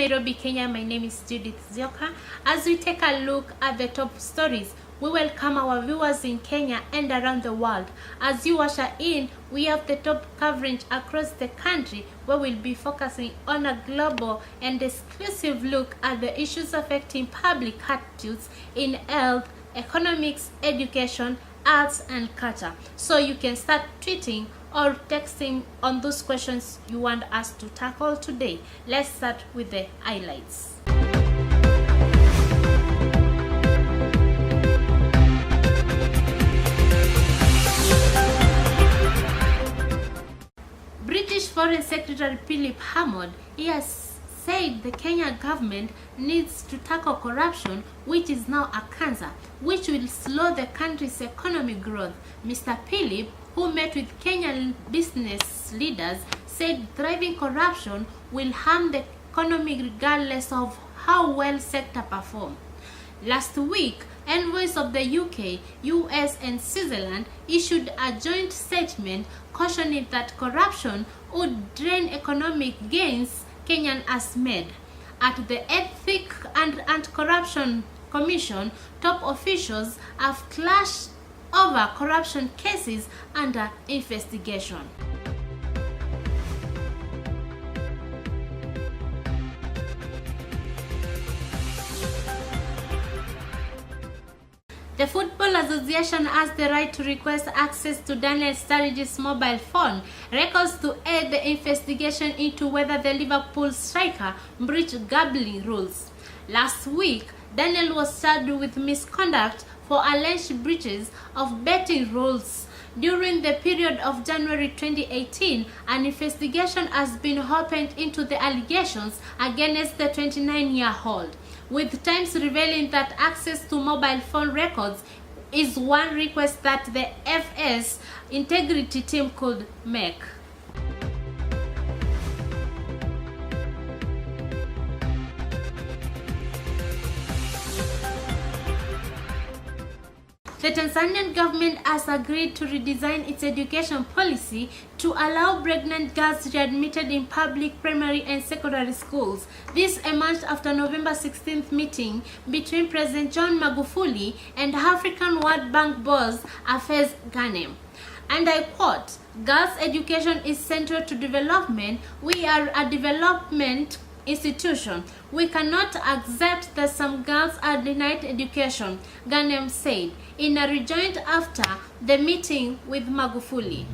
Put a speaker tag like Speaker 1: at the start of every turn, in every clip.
Speaker 1: Nairobi, Kenya. My name is Judith Nzioka. As we take a look at the top stories, we welcome our viewers in Kenya and around the world. As you usher in, we have the top coverage across the country, where we'll be focusing on a global and exclusive look at the issues affecting public attitudes in health, economics, education, arts, and culture. So you can start tweeting or texting on those questions you want us to tackle today. Let's start with the highlights. British Foreign Secretary Philip Hammond, he has said the Kenya government needs to tackle corruption, which is now a cancer, which will slow the country's economic growth. Mr. Philip, who met with Kenyan business leaders, said thriving corruption will harm the economy regardless of how well sector perform. Last week, envoys of the UK, US, and Switzerland issued a joint statement cautioning that corruption would drain economic gains Kenya has made. At the Ethics and Anti-Corruption Commission, top officials have clashed over corruption cases under investigation. The Football Association has the right to request access to Daniel Sturridge's mobile phone records to aid the investigation into whether the Liverpool striker breached gambling rules. Last week, Daniel was charged with misconduct for alleged breaches of betting rules. During the period of January 2018, an investigation has been opened into the allegations against the 29-year-old, with Times revealing that access to mobile phone records is one request that the FS integrity team could make. The Tanzanian government has agreed to redesign its education policy to allow pregnant girls readmitted in public primary and secondary schools. This emerged after November 16th meeting between President John Magufuli and African World Bank boss Afez Ghanem. And I quote, "Girls' education is central to development. We are a development institution. We cannot accept that some girls are denied education," Ghanem said in a rejoinder after the meeting with Magufuli.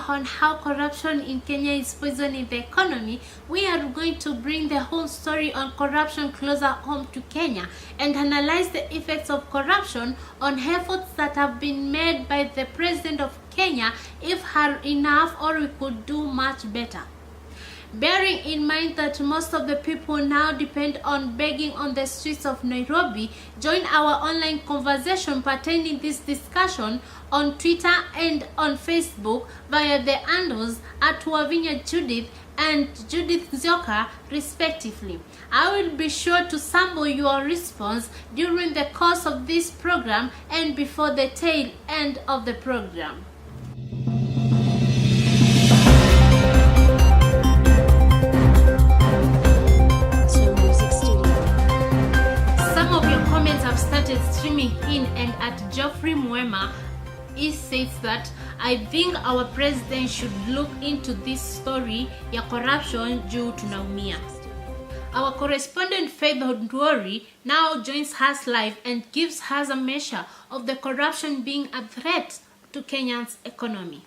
Speaker 1: On how corruption in Kenya is poisoning the economy, we are going to bring the whole story on corruption closer home to Kenya and analyze the effects of corruption on efforts that have been made by the President of Kenya, if are enough or we could do much better. Bearing in mind that most of the people now depend on begging on the streets of Nairobi, join our online conversation pertaining this discussion on Twitter and on Facebook via the handles at Wavinya Judith and Judith Nzioka respectively. I will be sure to sample your response during the course of this program and before the tail end of the program. Started streaming in, and at Geoffrey Mwema, he says that I think our president should look into this story ya corruption juu tunaumia. Our correspondent Faith Ondwori now joins us live and gives us a measure of the corruption being a threat to Kenya's economy.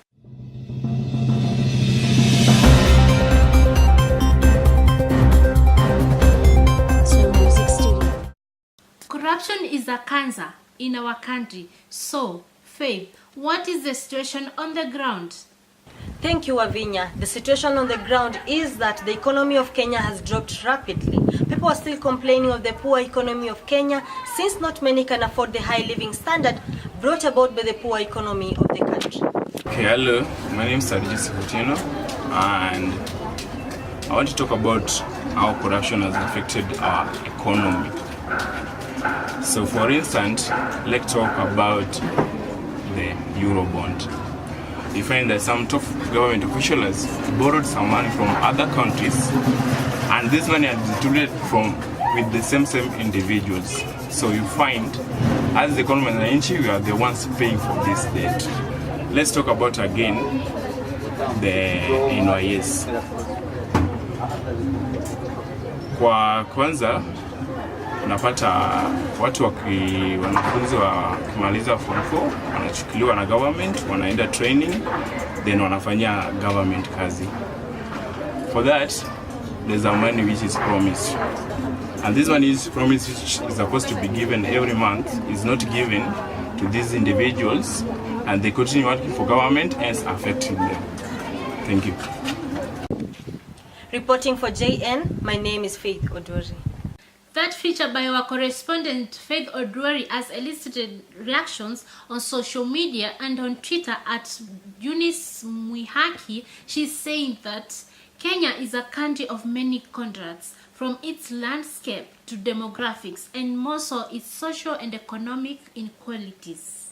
Speaker 1: Corruption is a cancer in our country. So, Faith, what is the situation on the ground?
Speaker 2: Thank you, Wavinya. The situation on the ground is that the economy of Kenya has dropped rapidly. People are still complaining of the poor economy of Kenya, since not many can afford the high living standard brought about by the poor economy of the country.
Speaker 3: Okay, hello. My name is Judith, and I want to talk about how corruption has affected our economy. So for instance, let's talk about the Eurobond. You find that some top government officials borrowed some money from other countries, and this money is distributed with the same individuals. So you find, as the government and we are the ones paying for this debt. Let's talk about again the NYS. Kwa kwanza unapata watu wanafunzi wakimaliza form 4 wanachukuliwa na government, wanaenda training, then wanafanya government kazi. For that, there's a money which is promised. And this money is promised, which is supposed to be given every month, is not given to these individuals, and they continue working for government, hence affecting them. Thank you.
Speaker 2: Reporting for JN, my name is Faith Odori.
Speaker 1: That feature by our correspondent Faith Odori has elicited reactions on social media and on Twitter at Eunice Mwihaki. She's saying that Kenya is a country of many contrasts, from its landscape to demographics, and more so its social and economic inequalities.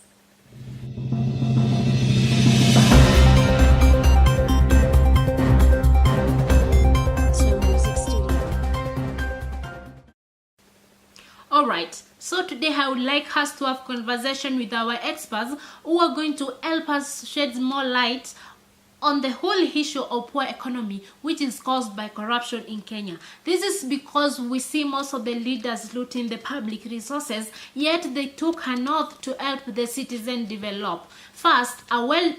Speaker 1: Alright, so today I would like us to have conversation with our experts who are going to help us shed more light on the whole issue of poor economy, which is caused by corruption in Kenya. This is because we see most of the leaders looting the public resources, yet they took an oath to help the citizen develop. First,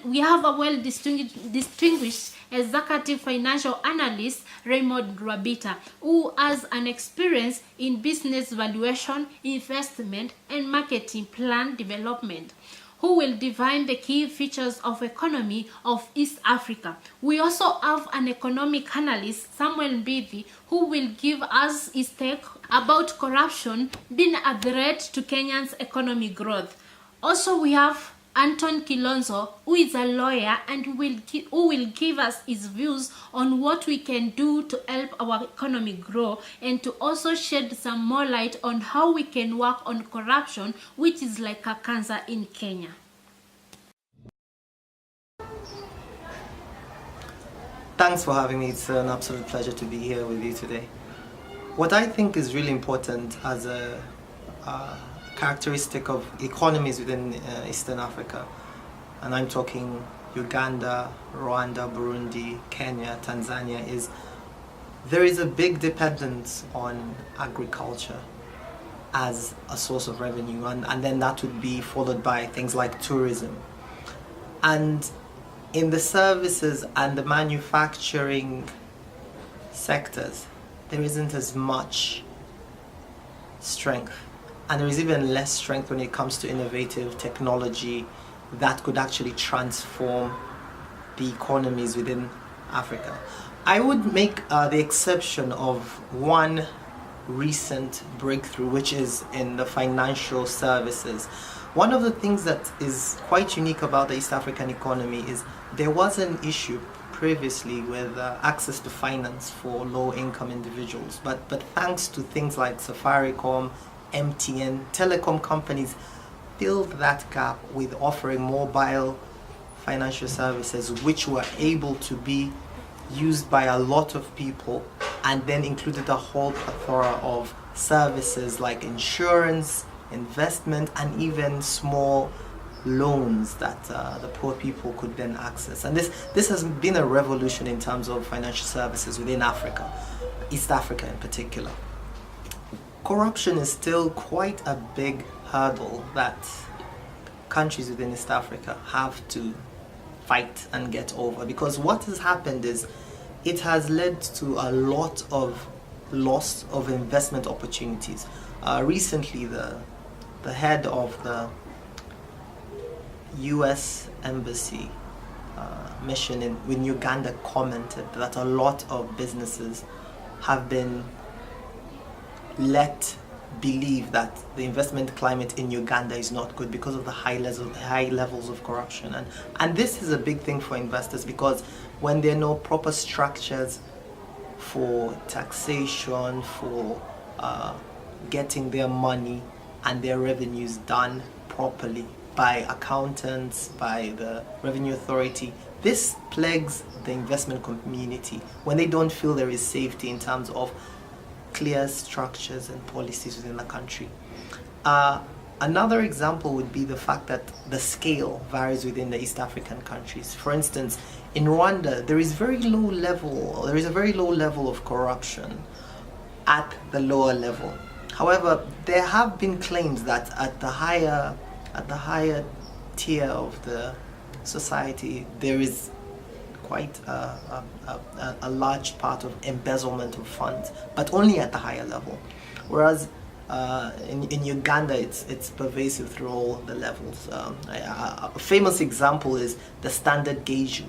Speaker 1: we have a well-distinguished executive financial analyst, Raymond Rabita, who has an experience in business valuation, investment, and marketing plan development, who will define the key features of economy of East Africa. We also have an economic analyst, Samuel Mbithi, who will give us his take about corruption being a threat to Kenya's economic growth. Also, we have Anton Kilonzo, who is a lawyer and who will give us his views on what we can do to help our economy grow, and to also shed some more light on how we can work on corruption, which is like a cancer in Kenya.
Speaker 4: Thanks for having me. It's an absolute pleasure to be here with you today. What I think is really important as a characteristic of economies within Eastern Africa, and I'm talking Uganda, Rwanda, Burundi, Kenya, Tanzania, is there is a big dependence on agriculture as a source of revenue, and then that would be followed by things like tourism. And in the services and the manufacturing sectors, there isn't as much strength. And there is even less strength when it comes to innovative technology that could actually transform the economies within Africa. I would make the exception of one recent breakthrough, which is in the financial services. One of the things that is quite unique about the East African economy is there was an issue previously with access to finance for low-income individuals, but thanks to things like Safaricom, MTN, telecom companies filled that gap with offering mobile financial services, which were able to be used by a lot of people, and then included a whole plethora of services like insurance, investment, and even small loans that the poor people could then access. And this has been a revolution in terms of financial services within Africa, East Africa in particular. Corruption is still quite a big hurdle that countries within East Africa have to fight and get over, because what has happened is it has led to a lot of loss of investment opportunities. Recently, the head of the US Embassy mission in Uganda commented that a lot of businesses have been let believe that the investment climate in Uganda is not good because of the high levels of corruption. And this is a big thing for investors, because when there are no proper structures for taxation, for getting their money and their revenues done properly by accountants, by the revenue authority. This plagues the investment community when they don't feel there is safety in terms of clear structures and policies within the country. Another example would be the fact that the scale varies within the East African countries. For instance, in Rwanda, there is a very low level of corruption at the lower level. However, there have been claims that at the higher tier of the society, there is quite a large part of embezzlement of funds, but only at the higher level. Whereas in Uganda, it's pervasive through all the levels. A famous example is the standard gauge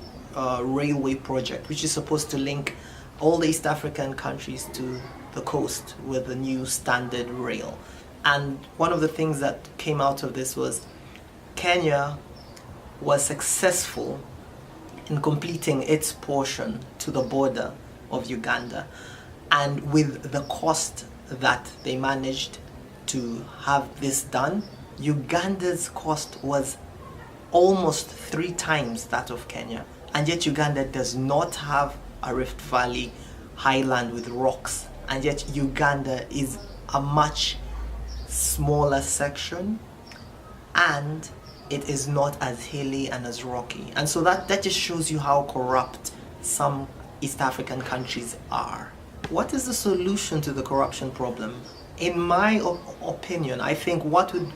Speaker 4: railway project, which is supposed to link all the East African countries to the coast with a new standard rail. And one of the things that came out of this was Kenya was successful in completing its portion to the border of Uganda. And with the cost that they managed to have this done, Uganda's cost was almost 3 times that of Kenya. And yet Uganda does not have a Rift Valley highland with rocks. And yet Uganda is a much smaller section, and it is not as hilly and as rocky. And so that just shows you how corrupt some East African countries are. What is the solution to the corruption problem? In my opinion, I think what would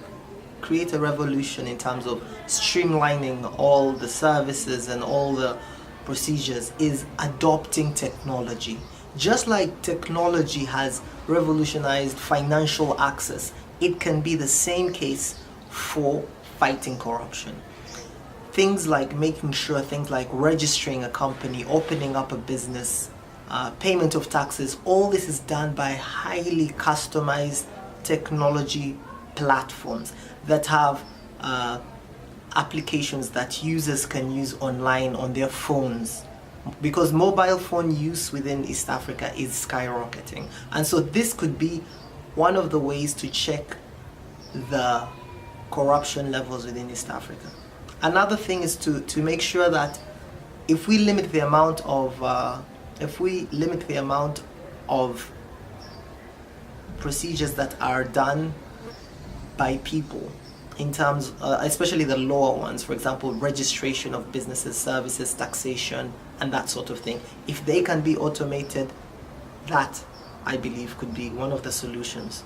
Speaker 4: create a revolution in terms of streamlining all the services and all the procedures is adopting technology. Just like technology has revolutionized financial access, it can be the same case for fighting corruption. Things like making sure, things like registering a company, opening up a business, payment of taxes, all this is done by highly customized technology platforms that have applications that users can use online on their phones, because mobile phone use within East Africa is skyrocketing. And so this could be one of the ways to check the corruption levels within East Africa. Another thing is to make sure that if we limit the amount of procedures that are done by people, in terms, especially the lower ones, for example, registration of businesses, services, taxation, and that sort of thing, if they can be automated, that, I believe, could be one of the solutions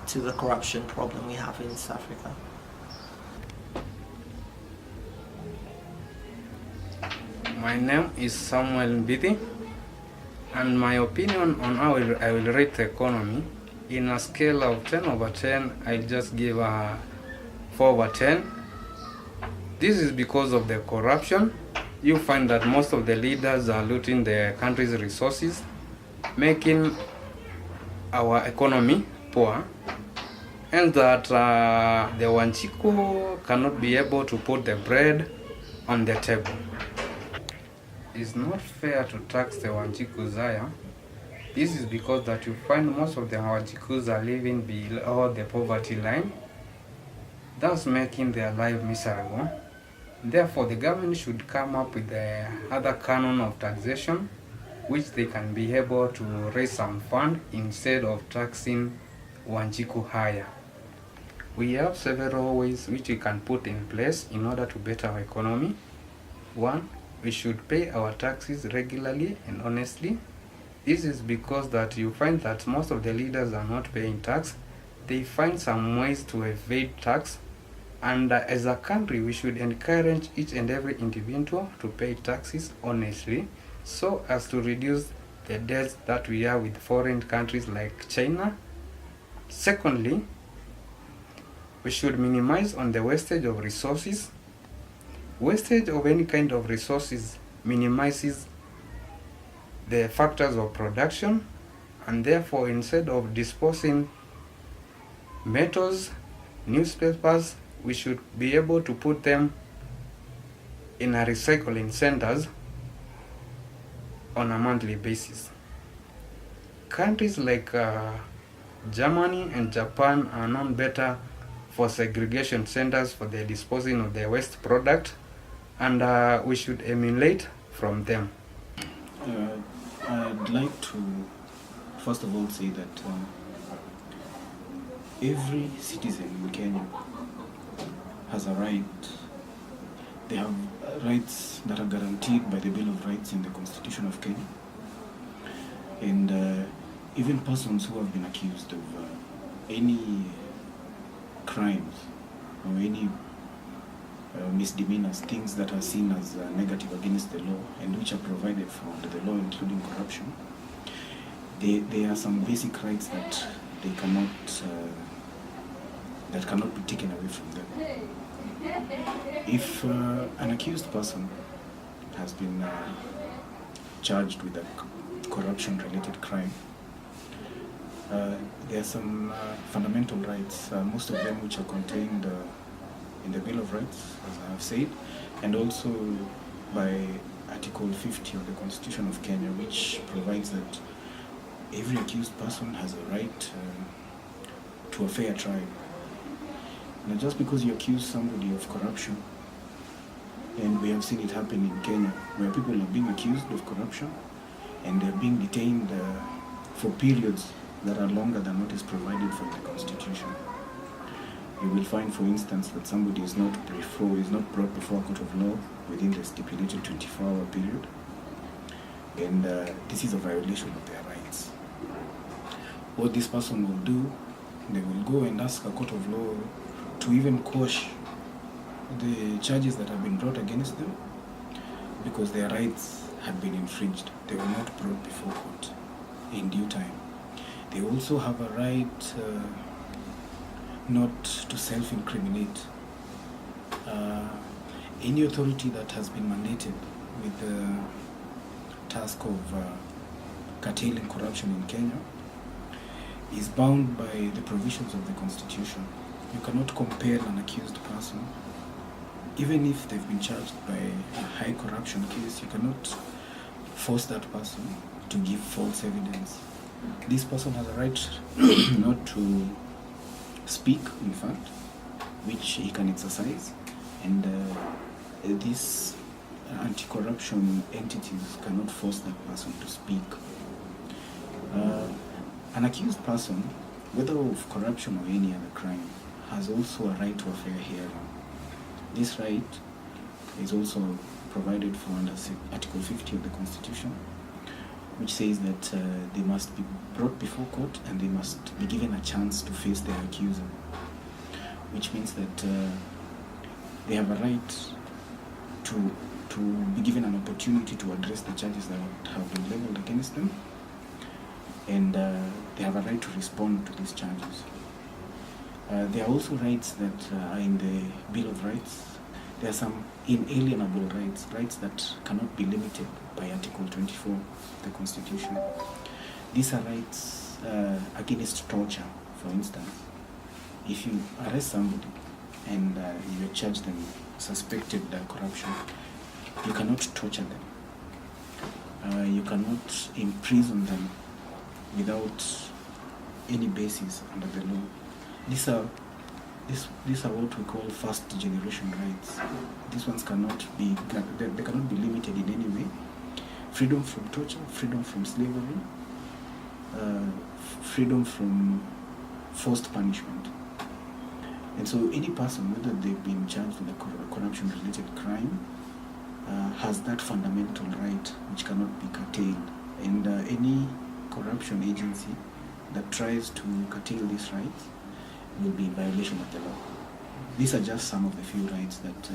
Speaker 4: to the corruption problem we have in East Africa.
Speaker 5: My name is Samuel Mbiti, and my opinion on how I will rate the economy, in a scale of 10 over 10, I'll just give a 4 over 10. This is because of the corruption. You find that most of the leaders are looting the country's resources, making our economy poor, and that the Wanjiku cannot be able to put the bread on the table. It's not fair to tax the Wanjikus higher. This is because that you find most of the Wanjikus are living below the poverty line, thus making their life miserable. Therefore, the government should come up with the other canon of taxation, which they can be able to raise some fund instead of taxing Wanjiku higher. We have several ways which we can put in place in order to better our economy. 1, we should pay our taxes regularly and honestly. This is because that you find that most of the leaders are not paying tax. They find some ways to evade tax, and as a country we should encourage each and every individual to pay taxes honestly, so as to reduce the debts that we have with foreign countries like China. Secondly, we should minimize on the wastage of resources. Wastage of any kind of resources minimizes the factors of production, and therefore instead of disposing metals, newspapers, we should be able to put them in a recycling centers on a monthly basis. countries like Germany and Japan are known better for segregation centers for their disposing of their waste product, and we should emulate from them.
Speaker 6: I'd like to first of all say that every citizen in Kenya has a right. They have rights that are guaranteed by the Bill of Rights in the Constitution of Kenya. And even persons who have been accused of any crimes or any misdemeanors, things that are seen as negative against the law and which are provided for under the law, including corruption, there are some basic rights that they cannot be taken away from them. If an accused person has been charged with a corruption-related crime, there are some fundamental rights, most of them which are contained in the Bill of Rights, as I have said, and also by Article 50 of the Constitution of Kenya, which provides that every accused person has a right to a fair trial. Now, just because you accuse somebody of corruption, and we have seen it happen in Kenya, where people are being accused of corruption and they're being detained for periods that are longer than what is provided for the Constitution. You will find, for instance, that somebody is not brought before a court of law within the stipulated 24-hour period, and this is a violation of their rights. What this person will do, they will go and ask a court of law to even quash the charges that have been brought against them because their rights had been infringed. They were not brought before court in due time. They also have a right not to self-incriminate. Any authority that has been mandated with the task of curtailing corruption in Kenya is bound by the provisions of the Constitution. You cannot compel an accused person, even if they've been charged by a high corruption case. You cannot force that person to give false evidence. This person has a right not to speak, in fact, which he can exercise, and these anti-corruption entities cannot force that person to speak. An accused person, whether of corruption or any other crime, has also a right to a fair hearing. This right is also provided for under Article 50 of the Constitution, which says that they must be brought before court and they must be given a chance to face their accuser, which means that they have a right to be given an opportunity to address the charges that have been leveled against them, and they have a right to respond to these charges. There are also rights that are in the Bill of Rights. There are some inalienable rights, rights that cannot be limited by Article 24 of the Constitution. These are rights against torture, for instance. If you arrest somebody and you charge them suspected corruption, you cannot torture them. You cannot imprison them without any basis under the law. These are what we call first generation rights. These ones cannot be limited in any way. Freedom from torture, freedom from slavery, freedom from forced punishment. And so any person, whether they've been charged with a corruption-related crime, has that fundamental right which cannot be curtailed. And any corruption agency that tries to curtail these rights will be in violation of the law. These are just some of the few rights that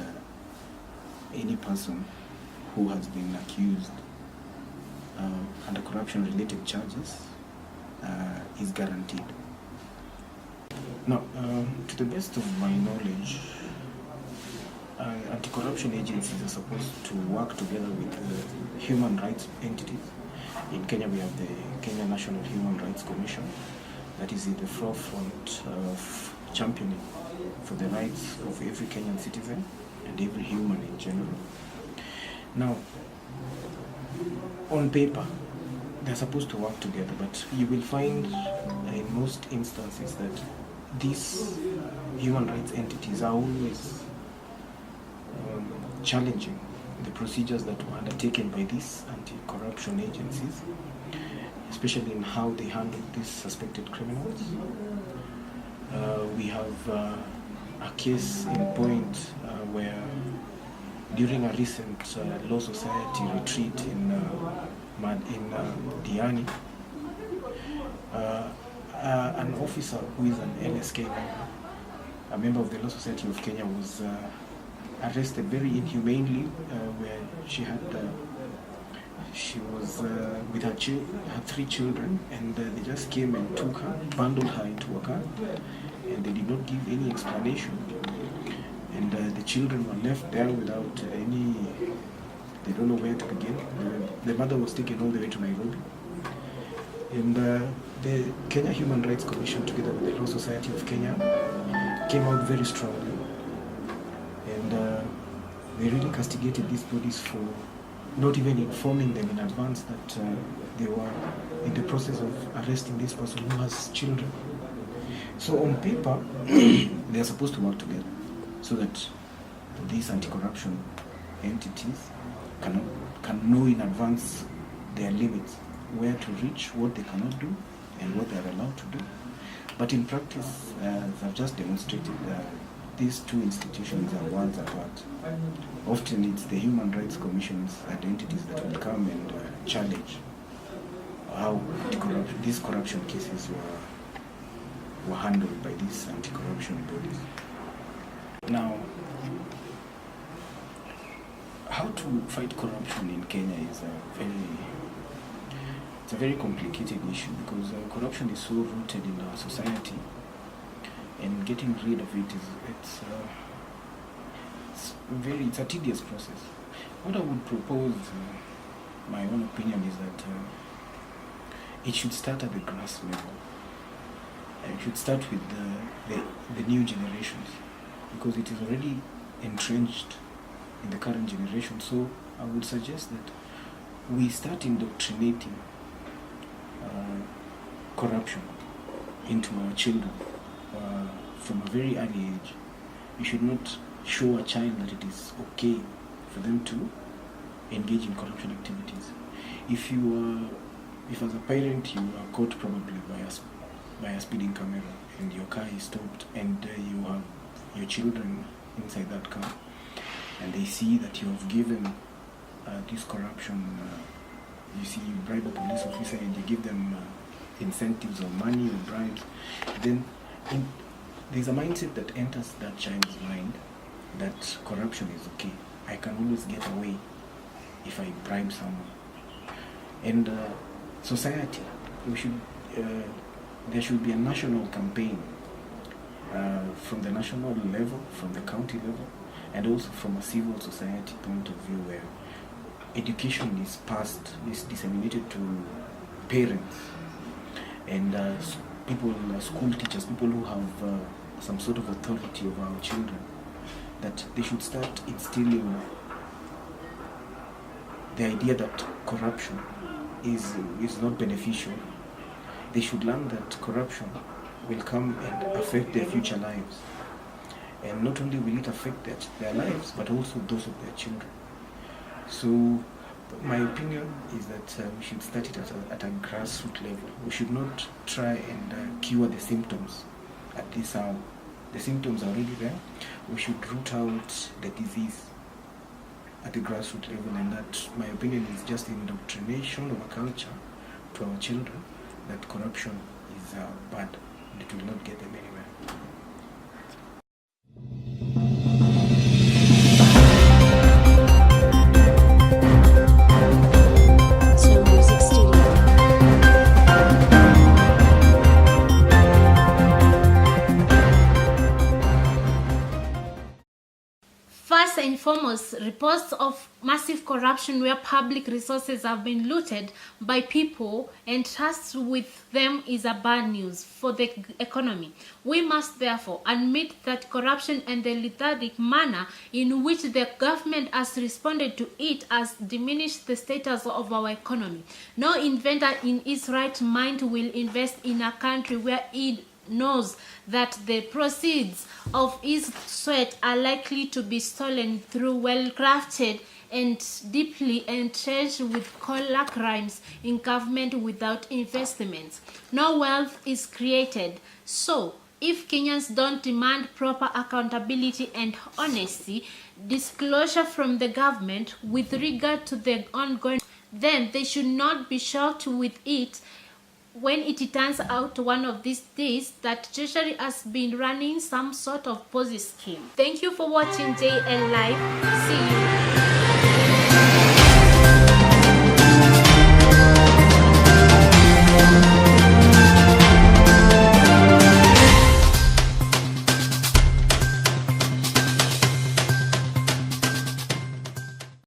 Speaker 6: any person who has been accused under corruption-related charges is guaranteed. Now, to the best of my knowledge, anti-corruption agencies are supposed to work together with human rights entities. In Kenya, we have the Kenya National Human Rights Commission that is in the forefront of championing for the rights of every Kenyan citizen and every human in general. Now, on paper, they're supposed to work together, but you will find in most instances that these human rights entities are always challenging the procedures that were undertaken by these anti-corruption agencies, especially in how they handle these suspected criminals. We have a case in point where during a recent Law Society retreat in Diani, an officer who is an LSK member, a member of the Law Society of Kenya, was arrested very inhumanely, where she was with her 3 children, and they just came and took her, bundled her into a car, and they did not give any explanation. And the children were left there without any, they don't know where to begin. The mother was taken all the way to Nairobi. And the Kenya Human Rights Commission, together with the Law Society of Kenya, came out very strongly. And they really castigated these bodies for not even informing them in advance that they were in the process of arresting this person who has children. So on paper, they are supposed to work together so that these anti-corruption entities can know in advance their limits, where to reach, what they cannot do, and what they are allowed to do. But in practice, as I've just demonstrated, these two institutions are worlds apart. Often it's the human rights commissions and entities that will come and challenge how these corruption cases were handled by these anti-corruption bodies. Now, how to fight corruption in Kenya is a very complicated issue, because corruption is so rooted in our society, and getting rid of it it's a tedious process. What I would propose, my own opinion, is that it should start at the grass level. It should start with the new generations, because it is already entrenched in the current generation. So I would suggest that we start indoctrinating corruption into our children from a very early age. You should not show a child that it is okay for them to engage in corruption activities. If as a parent you are caught probably by a speeding camera and your car is stopped, and you have your children inside that car, and they see that you have given this corruption, you see, you bribe a police officer and you give them incentives or money or bribes, then there's a mindset that enters that child's mind that corruption is okay. I can always get away if I bribe someone. And society, there should be a national campaign from the national level, from the county level, and also from a civil society point of view, where education is disseminated to parents and people, school teachers, people who have some sort of authority over our children, that they should start instilling the idea that corruption is not beneficial. They should learn that corruption will come and affect their future lives. And not only will it affect their lives, but also those of their children. So my opinion is that we should start it at a grassroots level. We should not try and cure the symptoms at this hour. The symptoms are already there. We should root out the disease at the grassroots level, and that, my opinion, is just indoctrination of a culture to our children that corruption is bad. It will not get them anywhere.
Speaker 1: First and foremost, reports of massive corruption where public resources have been looted by people and trust with them is a bad news for the economy. We must therefore admit that corruption and the lethargic manner in which the government has responded to it has diminished the status of our economy. No inventor in his right mind will invest in a country where he knows that the proceeds of his sweat are likely to be stolen through well-crafted and deeply entrenched with color crimes in government without investments. No wealth is created. So, if Kenyans don't demand proper accountability and honesty, disclosure from the government with regard to the ongoing, then they should not be shocked with it when it turns out one of these days that Treasury has been running some sort of Ponzi scheme. Thank you for watching JL Live. See you.